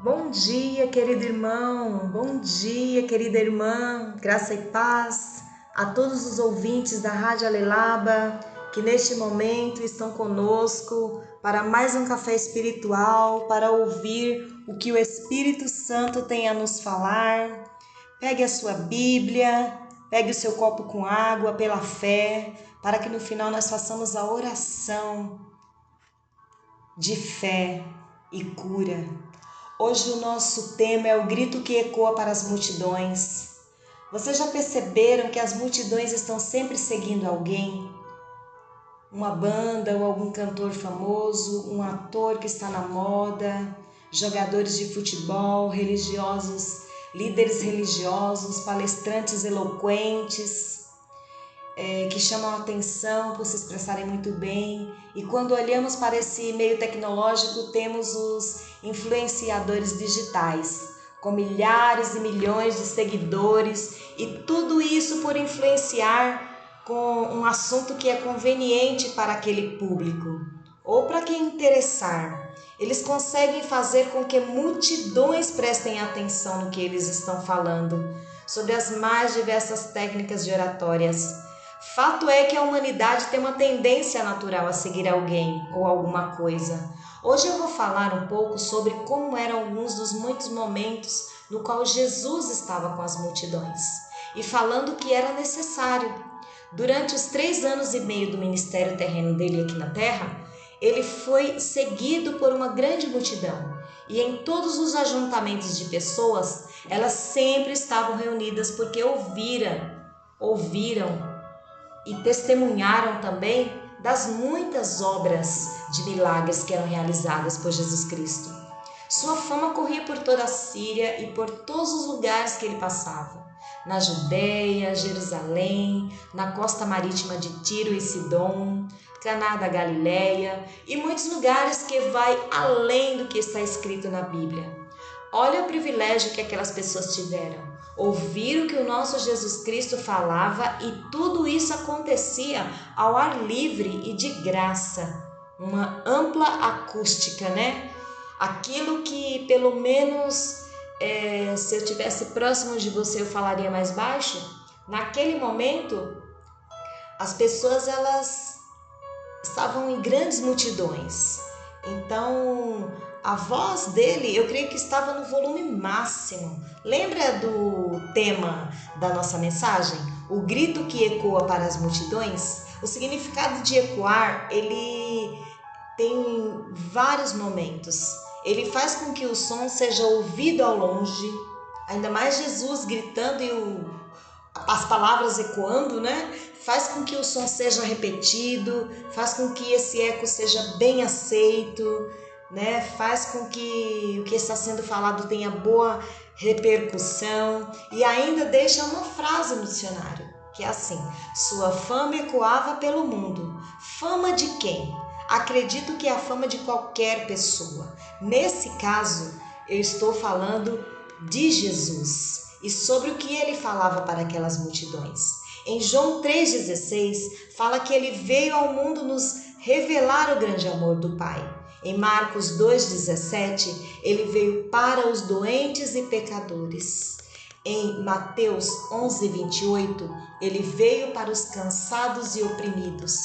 Bom dia, querido irmão, bom dia, querida irmã, graça e paz a todos os ouvintes da Rádio Alelaba que neste momento estão conosco para mais um café espiritual, para ouvir o que o Espírito Santo tem a nos falar. Pegue a sua Bíblia, pegue o seu copo com água pela fé, para que no final nós façamos a oração de fé e cura. Hoje o nosso tema é o grito que ecoa para as multidões. Vocês já perceberam que as multidões estão sempre seguindo alguém? Uma banda ou algum cantor famoso, um ator que está na moda, jogadores de futebol, religiosos, líderes religiosos, palestrantes eloquentes, que chamam a atenção por se expressarem muito bem. E quando olhamos para esse meio tecnológico, temos os influenciadores digitais, com milhares e milhões de seguidores, e tudo isso por influenciar com um assunto que é conveniente para aquele público, ou para quem interessar. Eles conseguem fazer com que multidões prestem atenção no que eles estão falando, sobre as mais diversas técnicas de oratórias. Fato é que a humanidade tem uma tendência natural a seguir alguém ou alguma coisa. Hoje eu vou falar um pouco sobre como eram alguns dos muitos momentos no qual Jesus estava com as multidões e falando que era necessário. Durante os 3 anos e meio do ministério terreno dele aqui na terra, ele foi seguido por uma grande multidão e em todos os ajuntamentos de pessoas, elas sempre estavam reunidas porque ouviram e testemunharam também das muitas obras de milagres que eram realizadas por Jesus Cristo. Sua fama corria por toda a Síria e por todos os lugares que ele passava. Na Judéia, Jerusalém, na costa marítima de Tiro e Sidom, Caná da Galileia e muitos lugares que vai além do que está escrito na Bíblia. Olha o privilégio que aquelas pessoas tiveram. Ouviram que o nosso Jesus Cristo falava e tudo isso acontecia ao ar livre e de graça. Uma ampla acústica, né? Aquilo que pelo menos se eu estivesse próximo de você eu falaria mais baixo. Naquele momento as pessoas elas estavam em grandes multidões. Então a voz dele, eu creio que estava no volume máximo. Lembra do tema da nossa mensagem? O grito que ecoa para as multidões? O significado de ecoar, ele tem vários momentos. Ele faz com que o som seja ouvido ao longe, ainda mais Jesus gritando e as palavras ecoando, né? Faz com que o som seja repetido, faz com que esse eco seja bem aceito, né? Faz com que o que está sendo falado tenha boa repercussão e ainda deixa uma frase no dicionário, que é assim: sua fama ecoava pelo mundo. Fama de quem? Acredito que é a fama de qualquer pessoa. Nesse caso, eu estou falando de Jesus e sobre o que ele falava para aquelas multidões. Em João 3,16, fala que ele veio ao mundo nos revelar o grande amor do Pai. Em Marcos 2,17, ele veio para os doentes e pecadores. Em Mateus 11,28, ele veio para os cansados e oprimidos.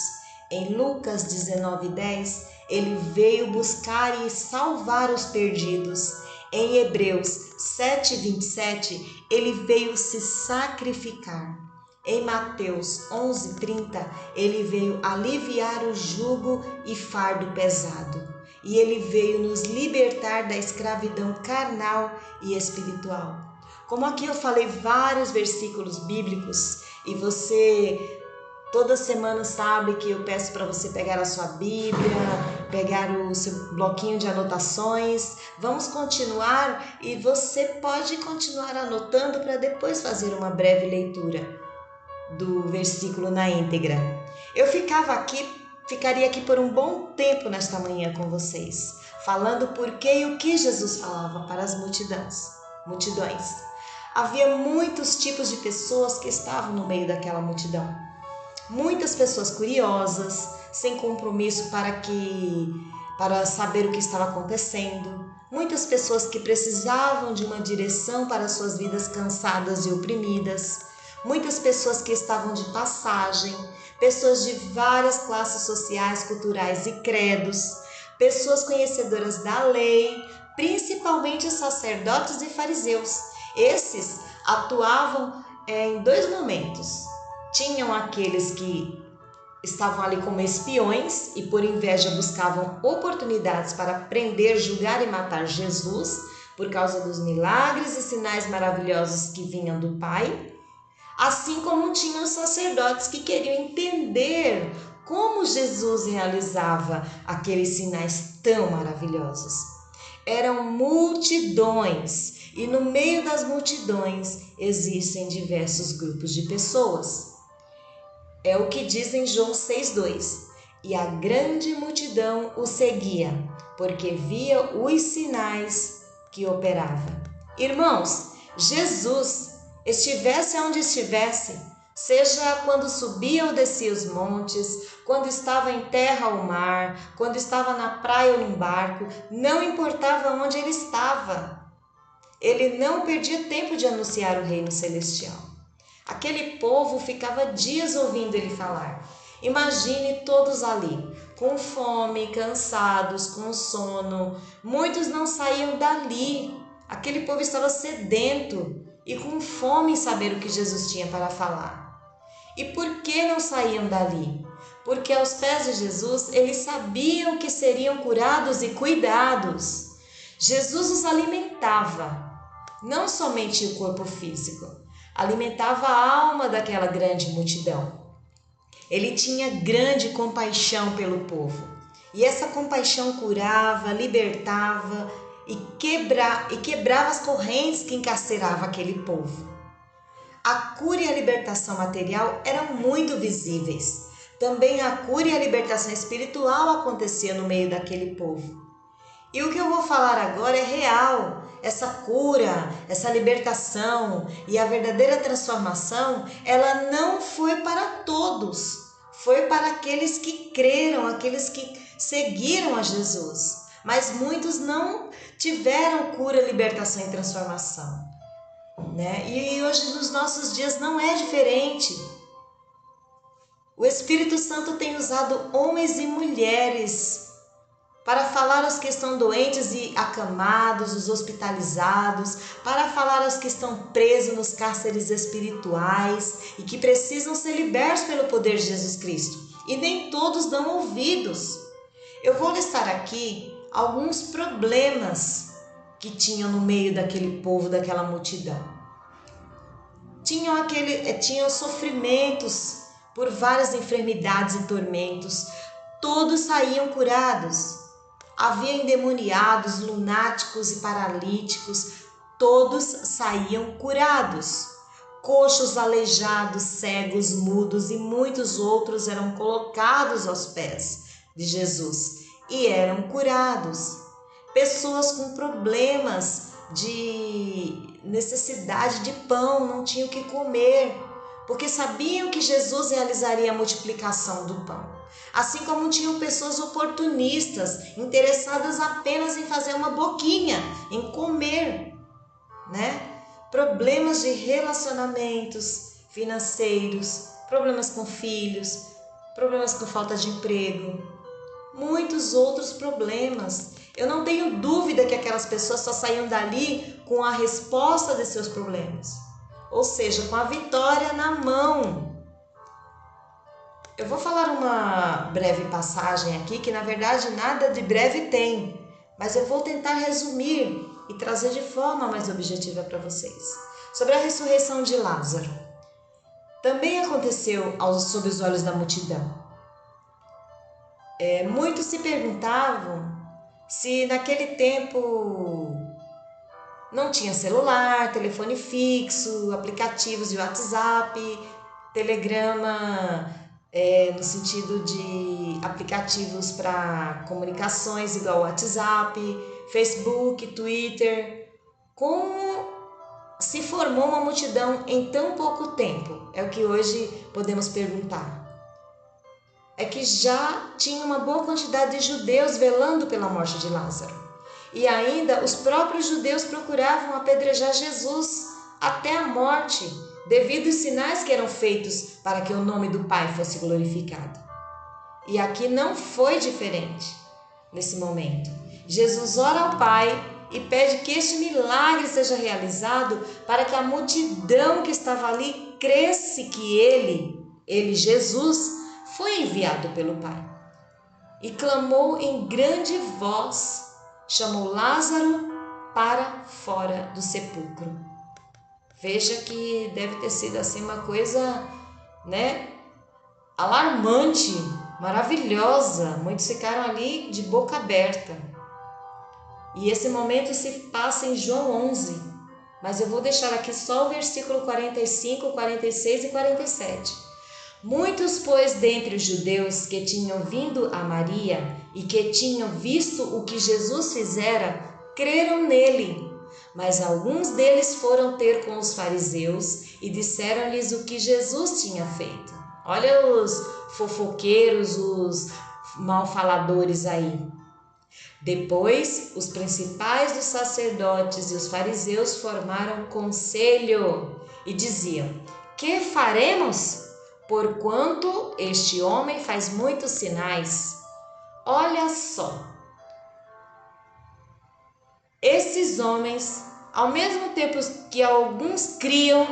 Em Lucas 19,10, ele veio buscar e salvar os perdidos. Em Hebreus 7,27, ele veio se sacrificar. Em Mateus 11,30, ele veio aliviar o jugo e fardo pesado. E ele veio nos libertar da escravidão carnal e espiritual. Como aqui eu falei vários versículos bíblicos e você toda semana sabe que eu peço para você pegar a sua Bíblia, pegar o seu bloquinho de anotações. Vamos continuar e você pode continuar anotando para depois fazer uma breve leitura do versículo na íntegra. Eu ficaria aqui por um bom tempo nesta manhã com vocês, falando por que e o que Jesus falava para as multidões. Havia muitos tipos de pessoas que estavam no meio daquela multidão. Muitas pessoas curiosas, sem compromisso para saber o que estava acontecendo. muitas pessoas que precisavam de uma direção para suas vidas cansadas e oprimidas, muitas pessoas que estavam de passagem, pessoas de várias classes sociais, culturais e credos, pessoas conhecedoras da lei, principalmente sacerdotes e fariseus. Esses atuavam em dois momentos. Tinham aqueles que estavam ali como espiões e por inveja buscavam oportunidades para prender, julgar e matar Jesus por causa dos milagres e sinais maravilhosos que vinham do Pai. Assim como tinham os sacerdotes que queriam entender como Jesus realizava aqueles sinais tão maravilhosos. Eram multidões e no meio das multidões existem diversos grupos de pessoas. É o que diz em João 6,2. E a grande multidão o seguia, porque via os sinais que operava. Irmãos, Jesus, estivesse onde estivesse, seja quando subia ou descia os montes, quando estava em terra ou mar, quando estava na praia ou num barco, não importava onde ele estava. Ele não perdia tempo de anunciar o reino celestial. Aquele povo ficava dias ouvindo ele falar. Imagine todos ali, com fome, cansados, com sono. Muitos não saíam dali. Aquele povo estava sedento e com fome em saber o que Jesus tinha para falar. E por que não saíam dali? Porque aos pés de Jesus eles sabiam que seriam curados e cuidados. Jesus os alimentava, não somente o corpo físico, alimentava a alma daquela grande multidão. Ele tinha grande compaixão pelo povo. E essa compaixão curava, libertava e quebrava as correntes que encarceravam aquele povo. A cura e a libertação material eram muito visíveis. Também a cura e a libertação espiritual acontecia no meio daquele povo. E o que eu vou falar agora é real. Essa cura, essa libertação e a verdadeira transformação, ela não foi para todos. Foi para aqueles que creram, aqueles que seguiram a Jesus. Mas muitos não tiveram cura, libertação e transformação, né? E hoje nos nossos dias não é diferente. O Espírito Santo tem usado homens e mulheres para falar aos que estão doentes e acamados, os hospitalizados, para falar aos que estão presos nos cárceres espirituais e que precisam ser libertos pelo poder de Jesus Cristo. E nem todos dão ouvidos. Eu vou listar aqui alguns problemas que tinham no meio daquele povo, daquela multidão. Tinham sofrimentos por várias enfermidades e tormentos. Todos saíam curados. Havia endemoniados, lunáticos e paralíticos, todos saíam curados. Coxos, aleijados, cegos, mudos e muitos outros eram colocados aos pés de Jesus e eram curados. Pessoas com problemas de necessidade de pão, não tinham o que comer, porque sabiam que Jesus realizaria a multiplicação do pão. Assim como tinham pessoas oportunistas, interessadas apenas em fazer uma boquinha, em comer, né? Problemas de relacionamentos financeiros, problemas com filhos, problemas com falta de emprego, muitos outros problemas. Eu não tenho dúvida que aquelas pessoas só saíam dali com a resposta de seus problemas, ou seja, com a vitória na mão. Eu vou falar uma breve passagem aqui, que na verdade nada de breve tem, mas eu vou tentar resumir e trazer de forma mais objetiva para vocês. Sobre a ressurreição de Lázaro. Também aconteceu sob os olhos da multidão. Muitos se perguntavam se naquele tempo não tinha celular, telefone fixo, aplicativos de WhatsApp, telegrama, no sentido de aplicativos para comunicações igual WhatsApp, Facebook, Twitter. Como se formou uma multidão em tão pouco tempo? É o que hoje podemos perguntar. É que já tinha uma boa quantidade de judeus velando pela morte de Lázaro. E ainda os próprios judeus procuravam apedrejar Jesus até a morte, devido aos sinais que eram feitos para que o nome do Pai fosse glorificado. E aqui não foi diferente nesse momento. Jesus ora ao Pai e pede que este milagre seja realizado para que a multidão que estava ali cresce que ele, Jesus, foi enviado pelo Pai. E clamou em grande voz, chamou Lázaro para fora do sepulcro. Veja que deve ter sido assim uma coisa, alarmante, maravilhosa. Muitos ficaram ali de boca aberta. E esse momento se passa em João 11, mas eu vou deixar aqui só o versículo 45, 46 e 47. Muitos, pois, dentre os judeus que tinham vindo a Maria e que tinham visto o que Jesus fizera, creram nele. Mas alguns deles foram ter com os fariseus e disseram-lhes o que Jesus tinha feito. Olha os fofoqueiros, os malfaladores aí. Depois, os principais dos sacerdotes e os fariseus formaram conselho e diziam: que faremos? Porquanto este homem faz muitos sinais. Olha só. Esses homens, ao mesmo tempo que alguns criam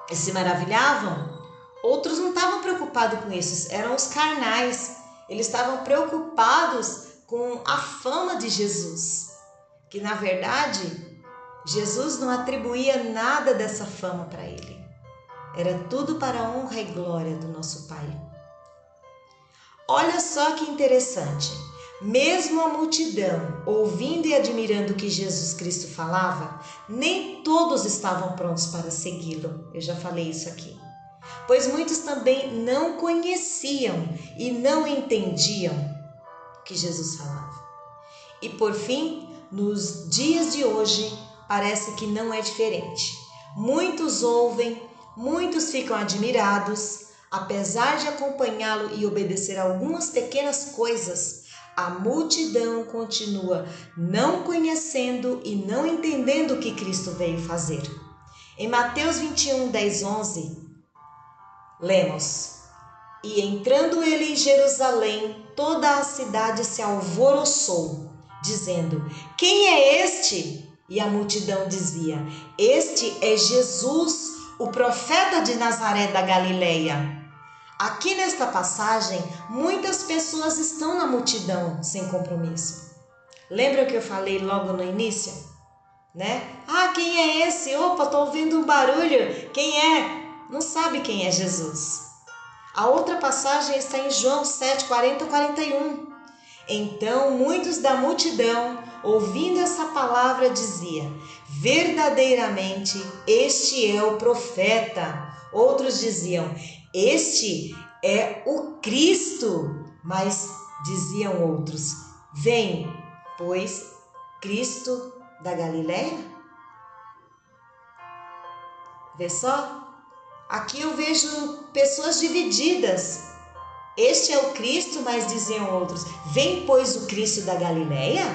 e se maravilhavam, outros não estavam preocupados com isso, eram os carnais. Eles estavam preocupados com a fama de Jesus, que na verdade Jesus não atribuía nada dessa fama para ele. Era tudo para a honra e glória do nosso Pai. Olha só que interessante. Mesmo a multidão, ouvindo e admirando o que Jesus Cristo falava, nem todos estavam prontos para segui-lo. Eu já falei isso aqui. Pois muitos também não conheciam e não entendiam o que Jesus falava. E por fim, nos dias de hoje, parece que não é diferente. Muitos ouvem, muitos ficam admirados, apesar de acompanhá-lo e obedecer a algumas pequenas coisas, a multidão continua não conhecendo e não entendendo o que Cristo veio fazer. Em Mateus 21, 10, 11, lemos: e entrando ele em Jerusalém, toda a cidade se alvoroçou, dizendo: quem é este? E a multidão dizia: este é Jesus, o profeta de Nazaré da Galileia. Aqui nesta passagem, muitas pessoas estão na multidão sem compromisso. Lembra o que eu falei logo no início? Ah, quem é esse? Opa, estou ouvindo um barulho. Quem é? Não sabe quem é Jesus. A outra passagem está em João 7, 40 e 41. Então, muitos da multidão, ouvindo essa palavra, diziam: verdadeiramente, este é o profeta. Outros diziam: este é o Cristo. Mas diziam outros: vem, pois, Cristo da Galileia? Vê só? Aqui eu vejo pessoas divididas. Este é o Cristo, mas diziam outros: vem, pois, o Cristo da Galileia?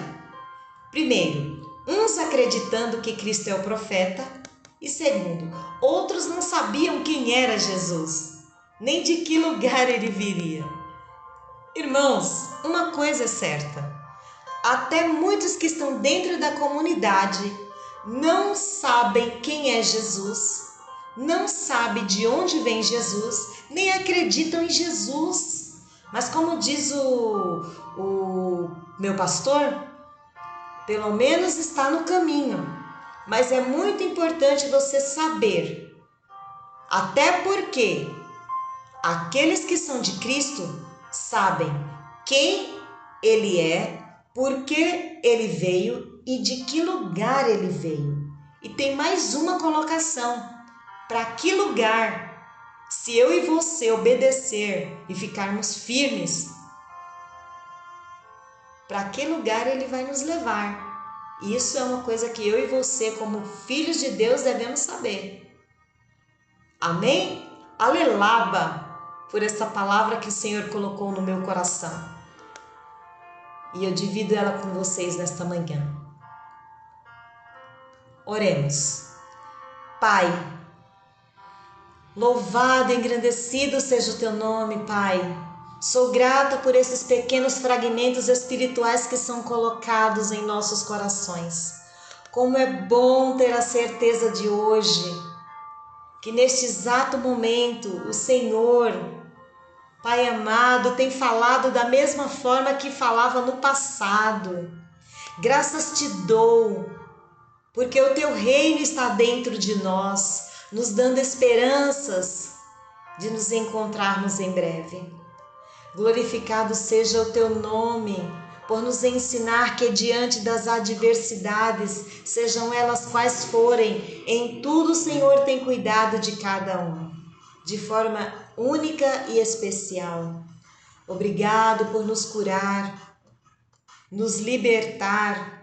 Primeiro, uns acreditando que Cristo é o profeta, e segundo, outros não sabiam quem era Jesus, nem de que lugar ele viria. Irmãos, uma coisa é certa: até muitos que estão dentro da comunidade não sabem quem é Jesus, não sabem de onde vem Jesus, nem acreditam em Jesus. Mas como diz o meu pastor, pelo menos está no caminho. Mas é muito importante você saber, até porque aqueles que são de Cristo sabem quem ele é, por que ele veio e de que lugar ele veio. E tem mais uma colocação: para que lugar? Se eu e você obedecer e ficarmos firmes, para que lugar ele vai nos levar? Isso é uma coisa que eu e você, como filhos de Deus, devemos saber. Amém? Alelaba por essa palavra que o Senhor colocou no meu coração. E eu divido ela com vocês nesta manhã. Oremos. Pai, louvado e engrandecido seja o teu nome, Pai. Sou grata por esses pequenos fragmentos espirituais que são colocados em nossos corações. Como é bom ter a certeza de hoje, que neste exato momento o Senhor, Pai amado, tem falado da mesma forma que falava no passado. Graças te dou, porque o teu reino está dentro de nós, nos dando esperanças de nos encontrarmos em breve. Glorificado seja o teu nome, por nos ensinar que diante das adversidades, sejam elas quais forem, em tudo o Senhor tem cuidado de cada um, de forma única e especial. Obrigado por nos curar, nos libertar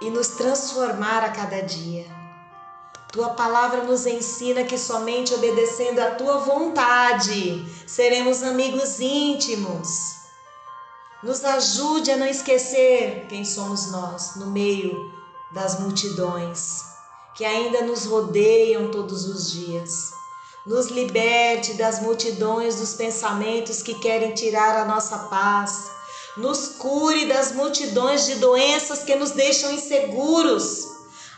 e nos transformar a cada dia. Tua palavra nos ensina que somente obedecendo à tua vontade seremos amigos íntimos. Nos ajude a não esquecer quem somos nós no meio das multidões que ainda nos rodeiam todos os dias. Nos liberte das multidões dos pensamentos que querem tirar a nossa paz. Nos cure das multidões de doenças que nos deixam inseguros.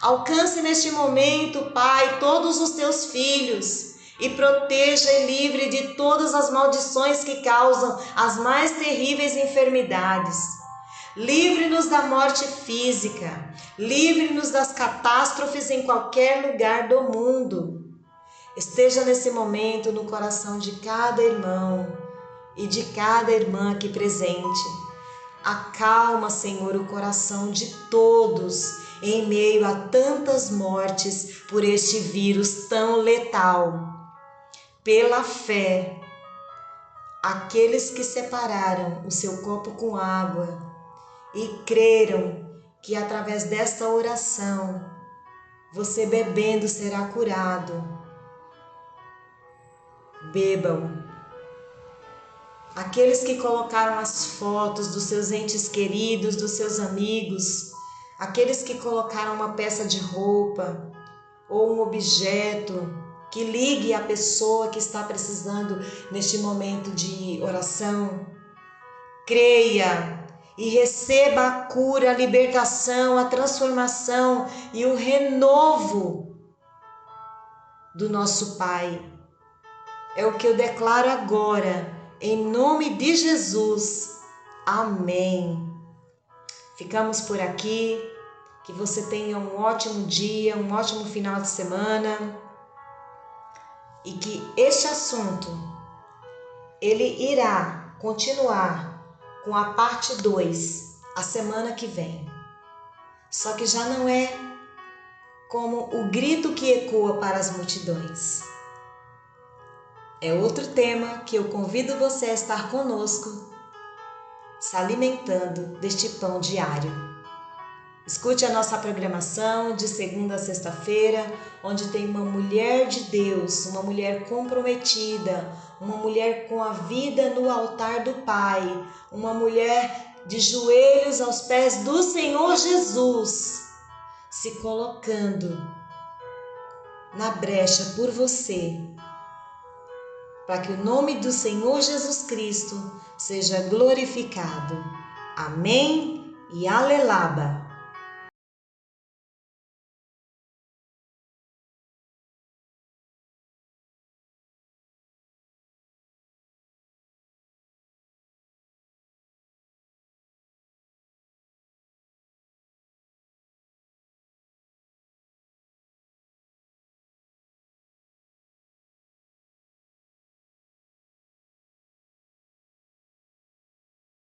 Alcance neste momento, Pai, todos os teus filhos e proteja e livre de todas as maldições que causam as mais terríveis enfermidades. Livre-nos da morte física, livre-nos das catástrofes em qualquer lugar do mundo. Esteja nesse momento no coração de cada irmão e de cada irmã aqui presente. Acalma, Senhor, o coração de todos em meio a tantas mortes por este vírus tão letal. Pela fé, aqueles que separaram o seu copo com água e creram que através desta oração, você bebendo será curado. Bebam. Aqueles que colocaram as fotos dos seus entes queridos, dos seus amigos, aqueles que colocaram uma peça de roupa ou um objeto que ligue a pessoa que está precisando neste momento de oração, creia e receba a cura, a libertação, a transformação e o renovo do nosso Pai. É o que eu declaro agora, em nome de Jesus. Amém. Ficamos por aqui, que você tenha um ótimo dia, um ótimo final de semana e que este assunto, ele irá continuar com a parte 2, a semana que vem. Só que já não é como o grito que ecoa para as multidões. É outro tema que eu convido você a estar conosco, se alimentando deste pão diário. Escute a nossa programação de segunda a sexta-feira, onde tem uma mulher de Deus, uma mulher comprometida, uma mulher com a vida no altar do Pai, uma mulher de joelhos aos pés do Senhor Jesus, se colocando na brecha por você, para que o nome do Senhor Jesus Cristo seja glorificado. Amém e alelaba.